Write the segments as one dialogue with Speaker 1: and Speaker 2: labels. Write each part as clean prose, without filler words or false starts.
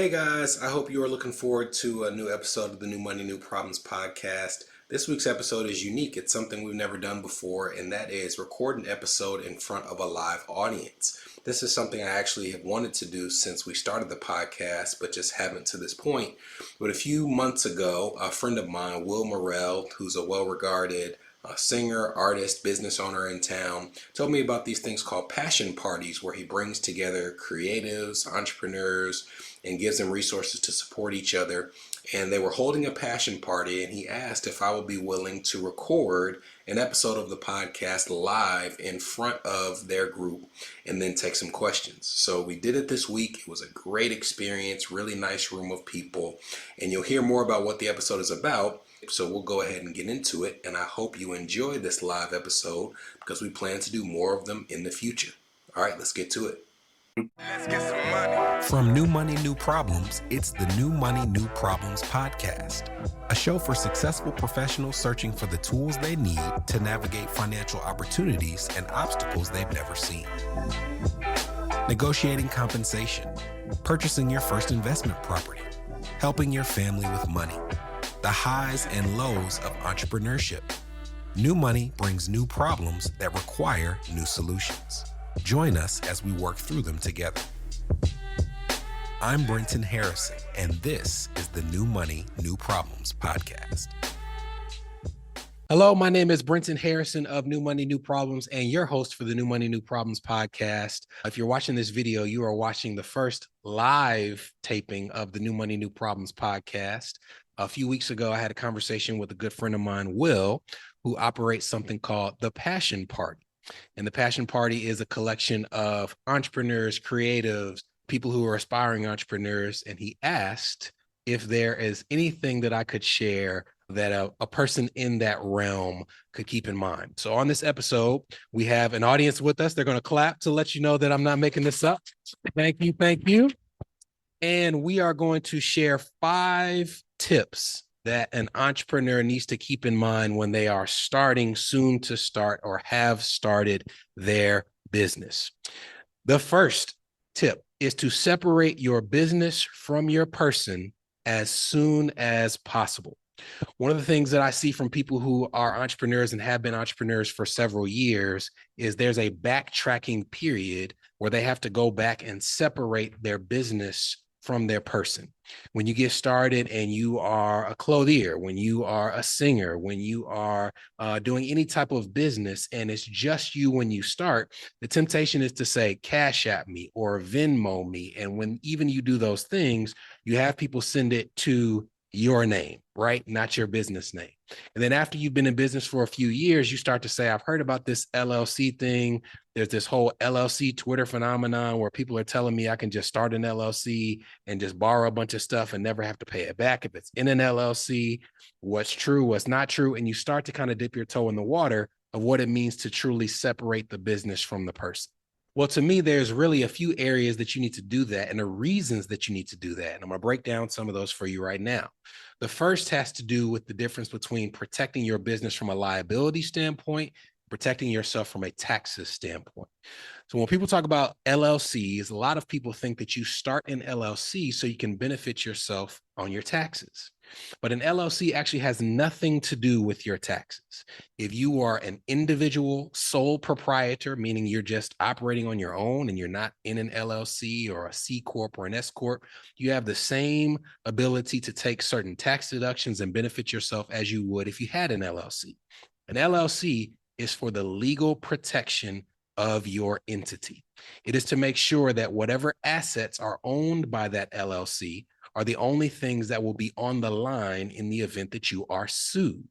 Speaker 1: Hey guys, I hope you are looking forward to a new episode of the New Money, New Problems podcast. This week's episode is unique. It's something we've never done before, and that is record an episode in front of a live audience. This is something I actually have wanted to do since we started the podcast, but just haven't to this point. But a few months ago, a friend of mine, Will Morrell, who's a well-regarded singer, artist, business owner in town, told me about these things called passion parties, where he brings together creatives, entrepreneurs, and gives them resources to support each other. And they were holding a passion party, and he asked if I would be willing to record an episode of the podcast live in front of their group and then take some questions. So we did it this week. It was a great experience, really nice room of people, and you'll hear more about what the episode is about. So we'll go ahead and get into it, and I hope you enjoy this live episode because we plan to do more of them in the future. All right, let's get to it.
Speaker 2: Let's get some money. From New Money, New Problems, it's the New Money, New Problems podcast, a show for successful professionals searching for the tools they need to navigate financial opportunities and obstacles they've never seen. Negotiating compensation, purchasing your first investment property, helping your family with money, the highs and lows of entrepreneurship. New money brings new problems that require new solutions. Join us as we work through them together. I'm Brenton Harrison, and this is the New Money, New Problems podcast.
Speaker 1: Hello, my name is Brenton Harrison of New Money, New Problems, and your host for the New Money, New Problems podcast. If you're watching this video, you are watching the first live taping of the New Money, New Problems podcast. A few weeks ago, I had a conversation with a good friend of mine, Will, who operates something called The Passion Party. And The Passion Party is a collection of entrepreneurs, creatives, people who are aspiring entrepreneurs. And he asked if there is anything that I could share that a person in that realm could keep in mind. So on this episode, we have an audience with us. They're going to clap to let you know that I'm not making this up. Thank you. Thank you. And we are going to share 5 tips that an entrepreneur needs to keep in mind when they are starting, soon to start, or have started their business. The first tip is to separate your business from your person as soon as possible. One of the things that I see from people who are entrepreneurs and have been entrepreneurs for several years is there's a backtracking period where they have to go back and separate their business from their person. When you get started and you are a clothier, when you are a singer, when you are doing any type of business and it's just you when you start, the temptation is to say, Cash App me or Venmo me. And when even you do those things, you have people send it to your name, right? Not your business name. And then after you've been in business for a few years, you start to say, I've heard about this LLC thing. There's this whole LLC Twitter phenomenon where people are telling me I can just start an LLC and just borrow a bunch of stuff and never have to pay it back if it's in an LLC, what's true, what's not true. And you start to kind of dip your toe in the water of what it means to truly separate the business from the person. Well, to me, there's really a few areas that you need to do that and the reasons that you need to do that. And I'm going to break down some of those for you right now. The first has to do with the difference between protecting your business from a liability standpoint, protecting yourself from a taxes standpoint. So when people talk about LLCs, a lot of people think that you start an LLC so you can benefit yourself on your taxes. But an LLC actually has nothing to do with your taxes. If you are an individual sole proprietor, meaning you're just operating on your own and you're not in an LLC or a C Corp or an S Corp, you have the same ability to take certain tax deductions and benefit yourself as you would if you had an LLC. An LLC is for the legal protection of your entity. It is to make sure that whatever assets are owned by that LLC are the only things that will be on the line in the event that you are sued.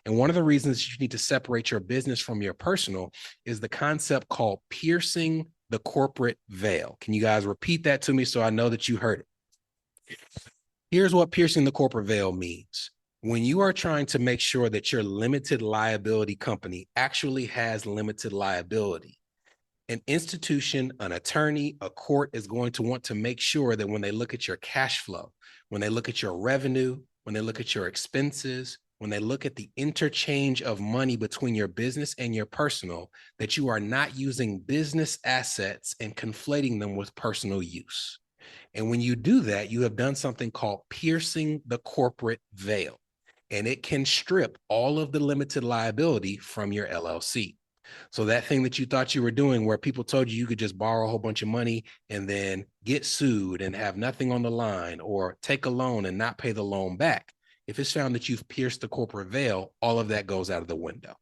Speaker 1: And one of the reasons you need to separate your business from your personal is the concept called piercing the corporate veil. Can you guys repeat that to me so I know that you heard it? Here's what piercing the corporate veil means. When you are trying to make sure that your limited liability company actually has limited liability, an institution, an attorney, a court is going to want to make sure that when they look at your cash flow, when they look at your revenue, when they look at your expenses, when they look at the interchange of money between your business and your personal, that you are not using business assets and conflating them with personal use. And when you do that, you have done something called piercing the corporate veil, and it can strip all of the limited liability from your LLC. So that thing that you thought you were doing where people told you you could just borrow a whole bunch of money and then get sued and have nothing on the line, or take a loan and not pay the loan back, if it's found that you've pierced the corporate veil, all of that goes out of the window.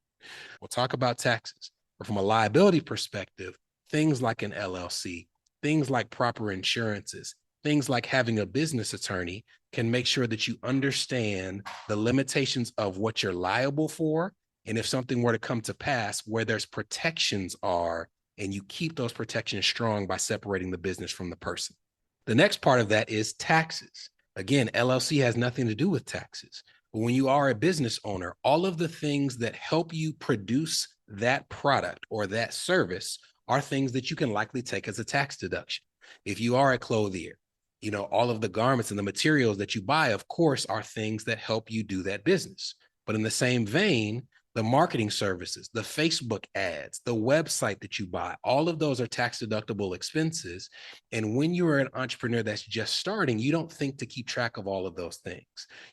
Speaker 1: We'll talk about taxes, but from a liability perspective, things like an LLC, things like proper insurances, things like having a business attorney can make sure that you understand the limitations of what you're liable for. And if something were to come to pass, where there's protections are, and you keep those protections strong by separating the business from the person. The next part of that is taxes. Again, LLC has nothing to do with taxes. But when you are a business owner, all of the things that help you produce that product or that service are things that you can likely take as a tax deduction. If you are a clothier, all of the garments and the materials that you buy, of course, are things that help you do that business. But in the same vein, the marketing services, the Facebook ads, the website that you buy, all of those are tax deductible expenses. And when you are an entrepreneur that's just starting, you don't think to keep track of all of those things.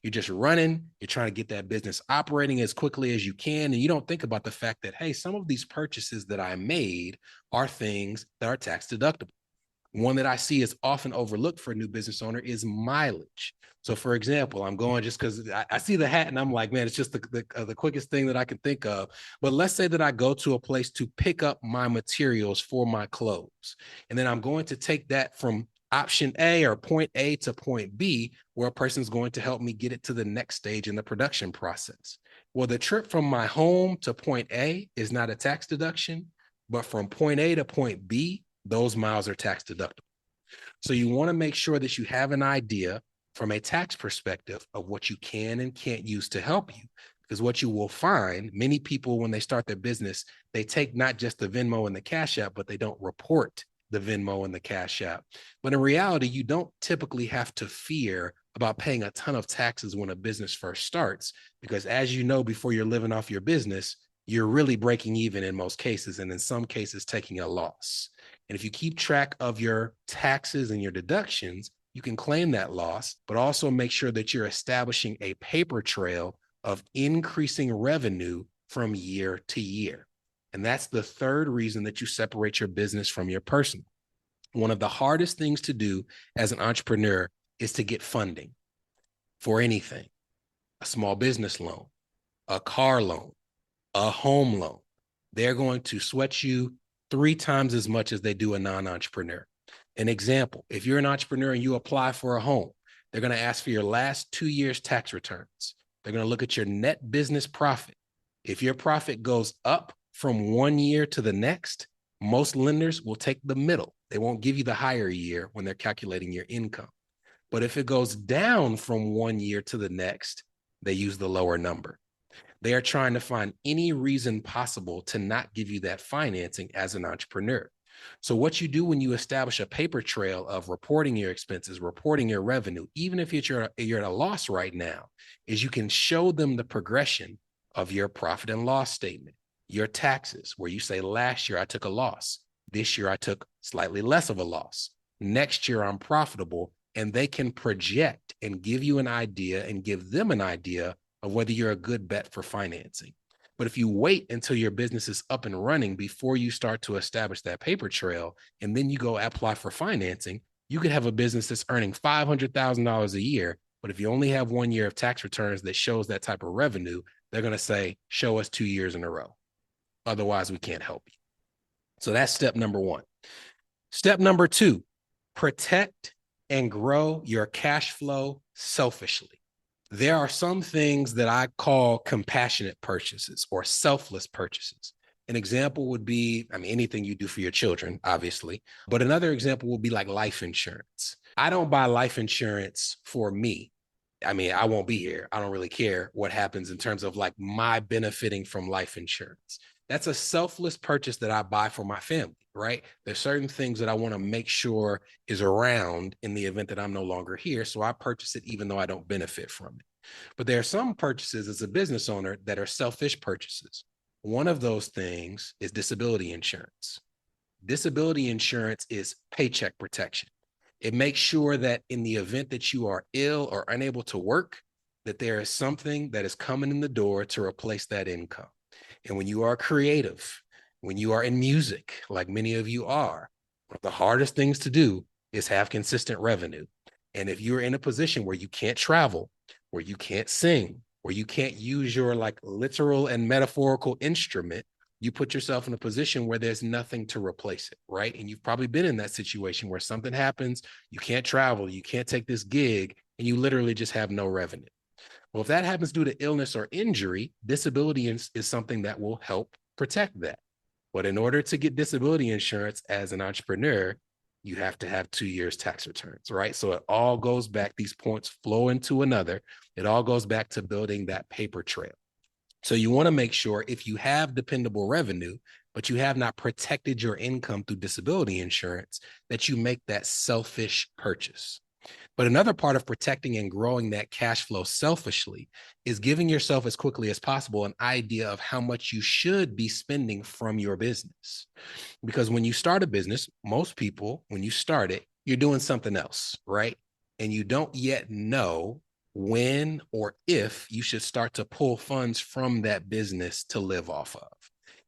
Speaker 1: You're just running, you're trying to get that business operating as quickly as you can. And you don't think about the fact that, hey, some of these purchases that I made are things that are tax deductible. One that I see is often overlooked for a new business owner is mileage. So for example, I'm going just because I see the hat and I'm like, man, it's just the quickest thing that I can think of. But let's say that I go to a place to pick up my materials for my clothes. And then I'm going to take that from option A or point A to point B, where a person's going to help me get it to the next stage in the production process. Well, the trip from my home to point A is not a tax deduction, but from point A to point B, those miles are tax deductible. So you want to make sure that you have an idea from a tax perspective of what you can and can't use to help you. Because what you will find, many people, when they start their business, they take not just the Venmo and the Cash App, but they don't report the Venmo and the Cash App. But in reality, you don't typically have to fear about paying a ton of taxes when a business first starts, because as you know, before you're living off your business, you're really breaking even in most cases, and in some cases taking a loss. And if you keep track of your taxes and your deductions, you can claim that loss, but also make sure that you're establishing a paper trail of increasing revenue from year to year. And that's the third reason that you separate your business from your personal. One of the hardest things to do as an entrepreneur is to get funding for anything: a small business loan, a car loan, a home loan. They're going to sweat you 3 times as much as they do a non-entrepreneur. An example, if you're an entrepreneur and you apply for a home, they're going to ask for your last 2 years' tax returns. They're going to look at your net business profit. If your profit goes up from 1 year to the next, most lenders will take the middle. They won't give you the higher year when they're calculating your income. But if it goes down from 1 year to the next, they use the lower number. They are trying to find any reason possible to not give you that financing as an entrepreneur. So what you do when you establish a paper trail of reporting your expenses, reporting your revenue, even if you're at a loss right now, is you can show them the progression of your profit and loss statement, your taxes, where you say, last year I took a loss. This year I took slightly less of a loss. Next year I'm profitable, and they can project and give you an idea and give them an idea of whether you're a good bet for financing. But if you wait until your business is up and running before you start to establish that paper trail, and then you go apply for financing, you could have a business that's earning $500,000 a year. But if you only have 1 year of tax returns that shows that type of revenue, they're going to say, show us 2 years in a row. Otherwise, we can't help you. So that's step number 1. Step number 2, protect and grow your cash flow selfishly. There are some things that I call compassionate purchases or selfless purchases. An example would be, anything you do for your children, obviously, but another example would be like life insurance. I don't buy life insurance for me. I won't be here. I don't really care what happens in terms of like my benefiting from life insurance. That's a selfless purchase that I buy for my family, right? There's certain things that I want to make sure is around in the event that I'm no longer here. So I purchase it even though I don't benefit from it. But there are some purchases as a business owner that are selfish purchases. One of those things is disability insurance. Disability insurance is paycheck protection. It makes sure that in the event that you are ill or unable to work, that there is something that is coming in the door to replace that income. And when you are creative, when you are in music, like many of you are, one of the hardest things to do is have consistent revenue. And if you're in a position where you can't travel, where you can't sing, where you can't use your like literal and metaphorical instrument, you put yourself in a position where there's nothing to replace it, right? And you've probably been in that situation where something happens, you can't travel, you can't take this gig, and you literally just have no revenue. Well, if that happens due to illness or injury, disability is something that will help protect that. But in order to get disability insurance as an entrepreneur, you have to have 2 years tax returns, right? So it all goes back, these points flow into another. It all goes back to building that paper trail. So you want to make sure if you have dependable revenue, but you have not protected your income through disability insurance, that you make that selfish purchase. But another part of protecting and growing that cash flow selfishly is giving yourself as quickly as possible an idea of how much you should be spending from your business. Because when you start a business, most people, when you start it, you're doing something else, right? And you don't yet know when or if you should start to pull funds from that business to live off of.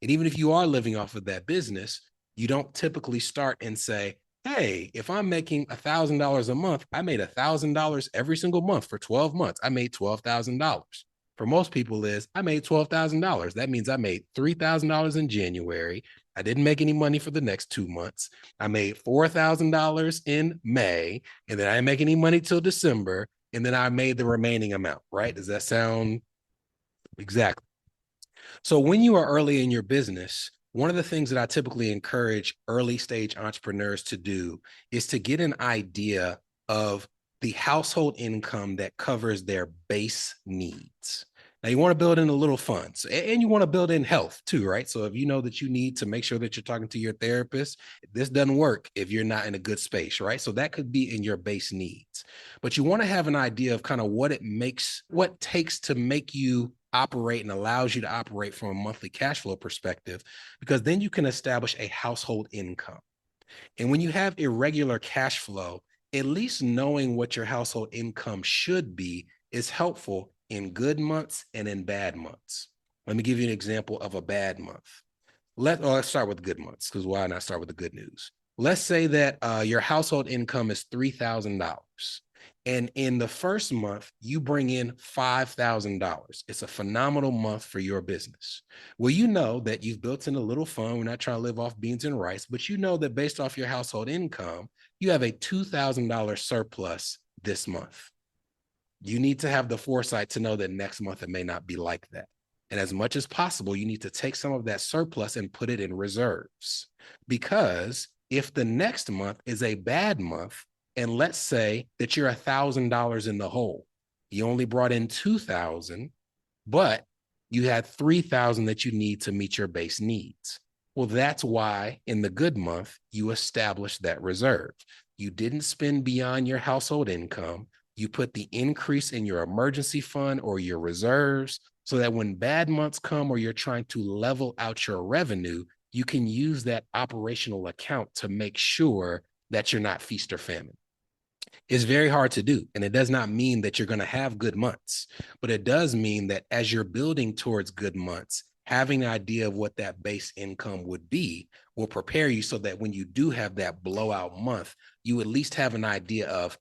Speaker 1: And even if you are living off of that business, you don't typically start and say, hey, if I'm making $1,000 a month, I made $1,000 every single month for 12 months. I made $12,000. For most people I made $12,000. That means I made $3,000 in January. I didn't make any money for the next 2 months. I made $4,000 in May, and then I didn't make any money till December. And then I made the remaining amount, right? Does that sound exactly? So when you are early in your business, one of the things that I typically encourage early stage entrepreneurs to do is to get an idea of the household income that covers their base needs. Now, you want to build in a little funds, and you want to build in health too, right? So if you know that you need to make sure that you're talking to your therapist, this doesn't work if you're not in a good space, right? So that could be in your base needs. But you want to have an idea of kind of what takes to make you operate and allows you to operate from a monthly cash flow perspective, because then you can establish a household income. And when you have irregular cash flow, at least knowing what your household income should be is helpful in good months and in bad months. Let me give you an example of a bad month. Let's start with good months, because why not start with the good news? Let's say that your household income is $3,000. And in the first month, you bring in $5,000. It's a phenomenal month for your business. Well, you know that you've built in a little fund. We're not trying to live off beans and rice, but you know that based off your household income, you have a $2,000 surplus this month. You need to have the foresight to know that next month it may not be like that. And as much as possible, you need to take some of that surplus and put it in reserves. Because if the next month is a bad month, and let's say that you're $1,000 in the hole, you only brought in $2,000, but you had $3,000 that you need to meet your base needs. Well, that's why in the good month, you established that reserve. You didn't spend beyond your household income. You put the increase in your emergency fund or your reserves so that when bad months come or you're trying to level out your revenue, you can use that operational account to make sure that you're not feast or famine. It's very hard to do. And it does not mean that you're going to have good months, but it does mean that as you're building towards good months, having an idea of what that base income would be will prepare you so that when you do have that blowout month, you at least have an idea of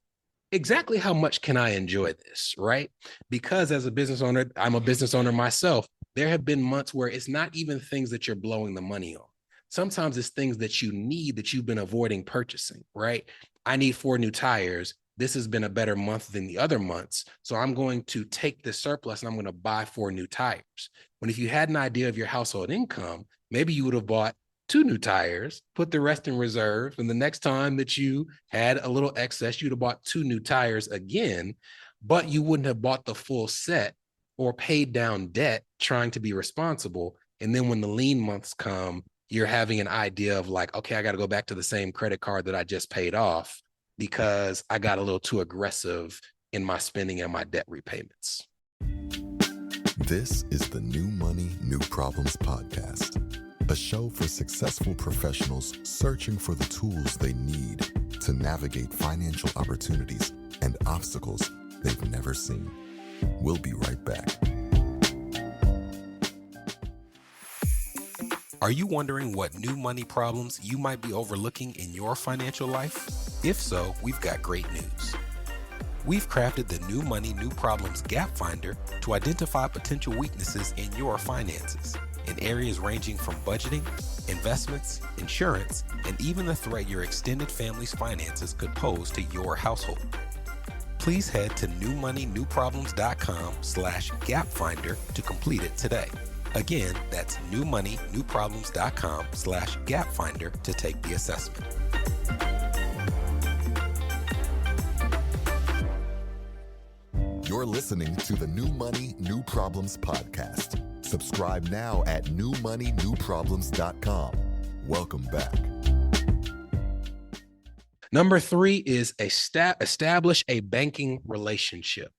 Speaker 1: exactly how much can I enjoy this, right? Because as a business owner, I'm a business owner myself. There have been months where it's not even things that you're blowing the money on. Sometimes it's things that you need that you've been avoiding purchasing, right? I need 4 new tires. This has been a better month than the other months. So I'm going to take this surplus and I'm going to buy 4 new tires. When if you had an idea of your household income, maybe you would have bought 2 new tires, put the rest in reserve. And the next time that you had a little excess, you'd have bought 2 new tires again, but you wouldn't have bought the full set or paid down debt trying to be responsible. And then when the lean months come, you're having an idea of like, okay, I got to go back to the same credit card that I just paid off because I got a little too aggressive in my spending and my debt repayments.
Speaker 3: This is the New Money, New Problems podcast. a show for successful professionals searching for the tools they need to navigate financial opportunities and obstacles they've never seen. We'll be right back.
Speaker 2: Are you wondering what new money problems you might be overlooking in your financial life? If so, we've got great news. We've crafted the New Money, New Problems Gap Finder to identify potential weaknesses in your finances in areas ranging from budgeting, investments, insurance, and even the threat your extended family's finances could pose to your household. Please head to newmoneynewproblems.com/gapfinder to complete it today. Again, that's newmoneynewproblems.com/gapfinder to take the assessment.
Speaker 3: You're listening to the New Money, New Problems podcast. Subscribe now at newmoneynewproblems.com. Welcome back.
Speaker 1: Number 3 is establish a banking relationship.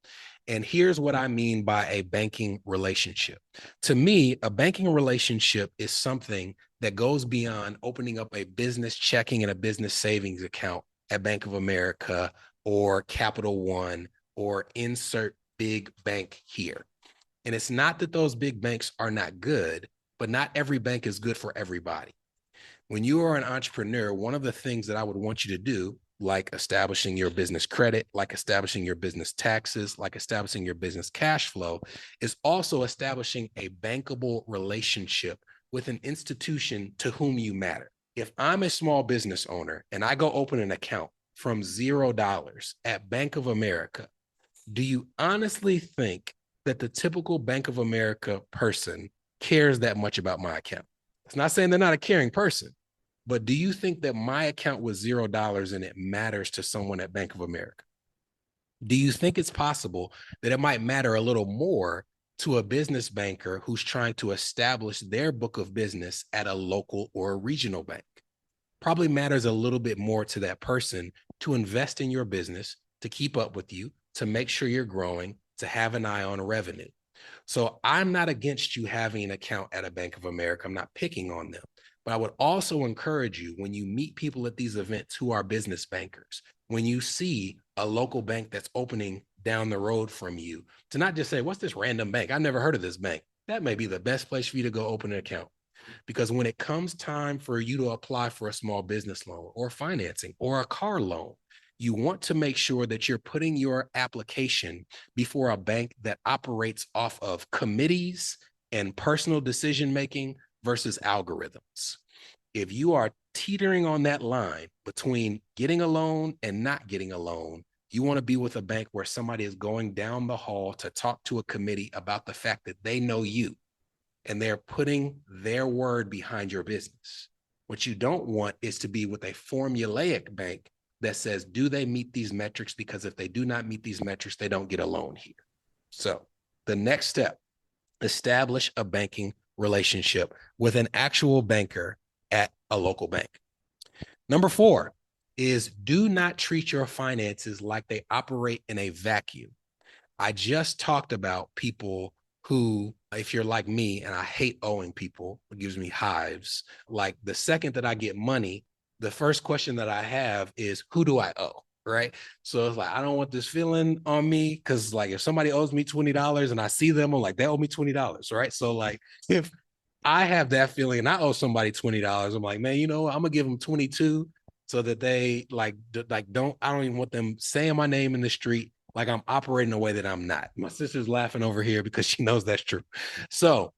Speaker 1: And here's what I mean by a banking relationship. To me, a banking relationship is something that goes beyond opening up a business checking and a business savings account at Bank of America or Capital One or insert big bank here. And it's not that those big banks are not good, but not every bank is good for everybody. When you are an entrepreneur, one of the things that I would want you to do, like establishing your business credit, like establishing your business taxes, like establishing your business cash flow, is also establishing a bankable relationship with an institution to whom you matter. If I'm a small business owner and I go open an account from $0 at Bank of America, do you honestly think that the typical Bank of America person cares that much about my account? It's not saying they're not a caring person, but do you think that my account was $0 and it matters to someone at Bank of America? Do you think it's possible that it might matter a little more to a business banker who's trying to establish their book of business at a local or a regional bank? Probably matters a little bit more to that person to invest in your business, to keep up with you, to make sure you're growing, to have an eye on revenue. So I'm not against you having an account at a Bank of America. I'm not picking on them. But I would also encourage you, when you meet people at these events who are business bankers, when you see a local bank that's opening down the road from you, to not just say, what's this random bank? I've never heard of this bank. That may be the best place for you to go open an account. Because when it comes time for you to apply for a small business loan or financing or a car loan, you want to make sure that you're putting your application before a bank that operates off of committees and personal decision-making versus algorithms. If you are teetering on that line between getting a loan and not getting a loan, you want to be with a bank where somebody is going down the hall to talk to a committee about the fact that they know you and they're putting their word behind your business. What you don't want is to be with a formulaic bank that says, do they meet these metrics? Because if they do not meet these metrics, they don't get a loan here. So the next step, establish a banking relationship with an actual banker at a local bank. Number 4 is do not treat your finances like they operate in a vacuum. I just talked about people who, if you're like me, and I hate owing people, it gives me hives. Like the second that I get money, the first question that I have is, who do I owe? Right. So it's like, I don't want this feeling on me. Cause like if somebody owes me $20 and I see them, I'm like, they owe me $20. Right. So like if I have that feeling and I owe somebody $20, I'm like, man, you know, I'm gonna give them 22 so that they I don't even want them saying my name in the street. Like I'm operating in a way that I'm not. My sister's laughing over here because she knows that's true. So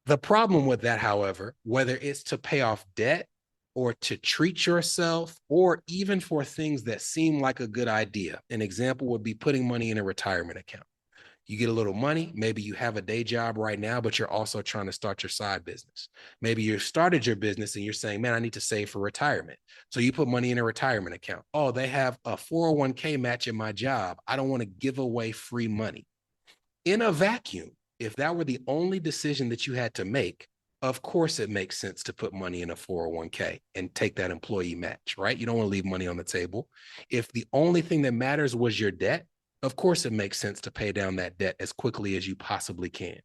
Speaker 1: the problem with that, however, whether it's to pay off debt or to treat yourself, or even for things that seem like a good idea. An example would be putting money in a retirement account. You get a little money. Maybe you have a day job right now, but you're also trying to start your side business. Maybe you started your business and you're saying, man, I need to save for retirement. So you put money in a retirement account. Oh, they have a 401k match in my job. I don't want to give away free money. In a vacuum, if that were the only decision that you had to make, of course, it makes sense to put money in a 401k and take that employee match, right? You don't want to leave money on the table. If the only thing that matters was your debt, of course, it makes sense to pay down that debt as quickly as you possibly can.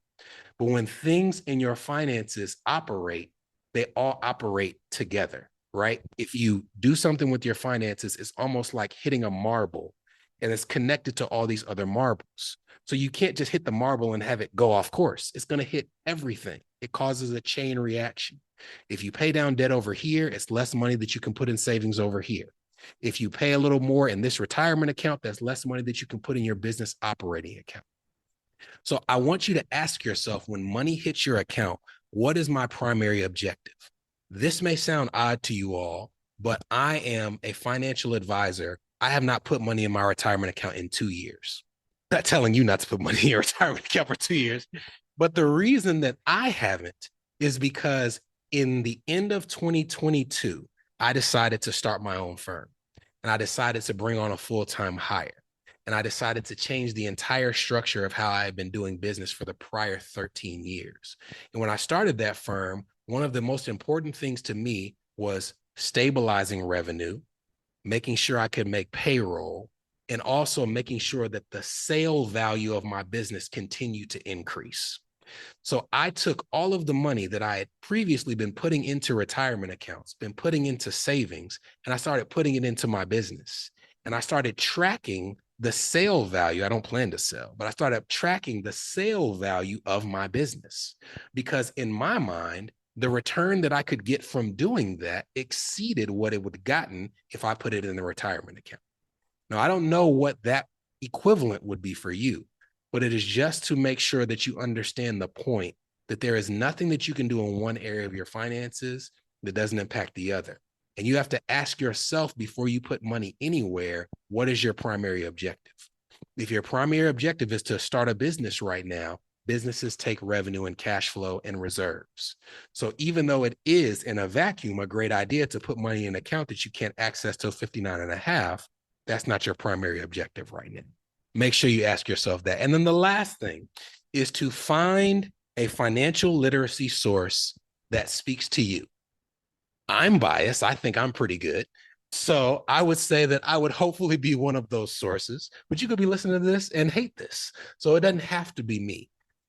Speaker 1: But when things in your finances operate they all operate together, right? If you do something with your finances, it's almost like hitting a marble, and it's connected to all these other marbles. So you can't just hit the marble and have it go off course. It's going to hit everything. It causes a chain reaction. If you pay down debt over here, it's less money that you can put in savings over here. If you pay a little more in this retirement account, that's less money that you can put in your business operating account. So I want you to ask yourself, when money hits your account, what is my primary objective? This may sound odd to you all, but I am a financial advisor. I have not put money in my retirement account in 2 years. I'm not telling you not to put money in your retirement account for 2 years. But the reason that I haven't is because in the end of 2022, I decided to start my own firm, and I decided to bring on a full-time hire. And I decided to change the entire structure of how I had been doing business for the prior 13 years. And when I started that firm, one of the most important things to me was stabilizing revenue, making sure I could make payroll, and also making sure that the sale value of my business continued to increase. So I took all of the money that I had previously been putting into retirement accounts, been putting into savings, and I started putting it into my business. And I started tracking the sale value. I don't plan to sell, but I started tracking the sale value of my business, because in my mind, the return that I could get from doing that exceeded what it would have gotten if I put it in the retirement account. Now, I don't know what that equivalent would be for you, but it is just to make sure that you understand the point that there is nothing that you can do in one area of your finances that doesn't impact the other. And you have to ask yourself before you put money anywhere, what is your primary objective? If your primary objective is to start a business right now, businesses take revenue and cash flow and reserves. So even though it is in a vacuum a great idea to put money in an account that you can't access till 59 and a half, that's not your primary objective right now. Make sure you ask yourself that. And then the last thing is to find a financial literacy source that speaks to you. I'm biased. I think I'm pretty good. So I would say that I would hopefully be one of those sources, but you could be listening to this and hate this. So it doesn't have to be me.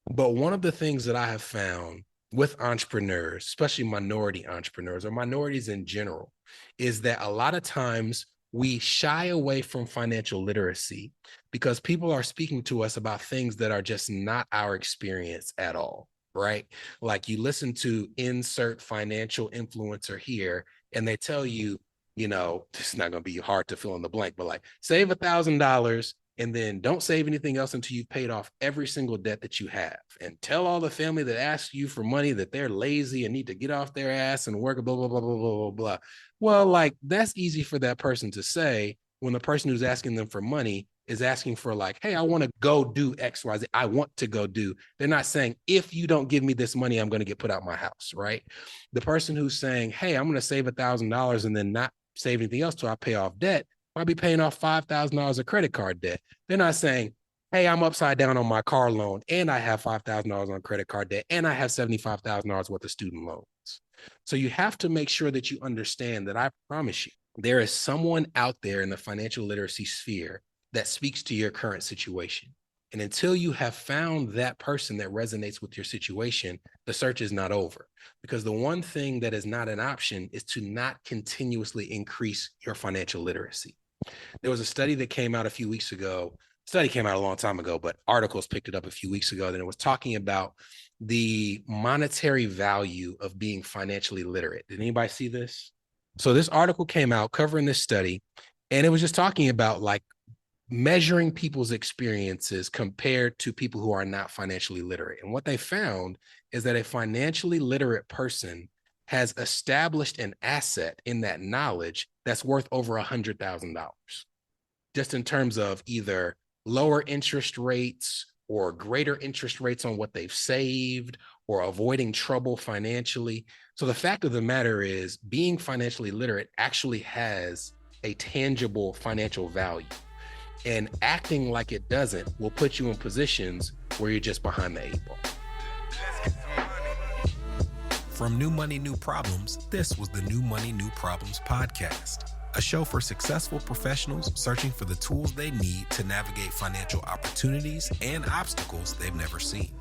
Speaker 1: But one of the things that I have found with entrepreneurs, especially minority entrepreneurs or minorities in general, is that a lot of times we shy away from financial literacy because people are speaking to us about things that are just not our experience at all, right? Like you listen to insert financial influencer here and they tell you, you know, it's not going to be hard to fill in the blank, but like save $1,000 and then don't save anything else until you've paid off every single debt that you have, and tell all the family that asks you for money that they're lazy and need to get off their ass and work, blah, blah, blah, blah, blah, blah, blah. Well, like that's easy for that person to say when the person who's asking them for money is asking for like, hey, I want to go do X, Y, Z. I want to go do. They're not saying, if you don't give me this money, I'm going to get put out my house, right? The person who's saying, hey, I'm going to save $1,000 and then not save anything else till I pay off debt, might be paying off $5,000 of credit card debt. They're not saying, hey, I'm upside down on my car loan and I have $5,000 on credit card debt and I have $75,000 worth of student loans. So you have to make sure that you understand that I promise you, there is someone out there in the financial literacy sphere that speaks to your current situation. And until you have found that person that resonates with your situation, the search is not over. Because the one thing that is not an option is to not continuously increase your financial literacy. There was a study that came out a few weeks ago. Study came out a long time ago, but articles picked it up a few weeks ago. Then it was talking about the monetary value of being financially literate. Did anybody see this? So this article came out covering this study, and it was just talking about like measuring people's experiences compared to people who are not financially literate. And what they found is that a financially literate person has established an asset in that knowledge that's worth over $100,000, just in terms of either lower interest rates or greater interest rates on what they've saved or avoiding trouble financially. So the fact of the matter is, being financially literate actually has a tangible financial value. And acting like it doesn't will put you in positions where you're just behind the 8 ball.
Speaker 2: From New Money, New Problems, this was the New Money, New Problems podcast, a show for successful professionals searching for the tools they need to navigate financial opportunities and obstacles they've never seen.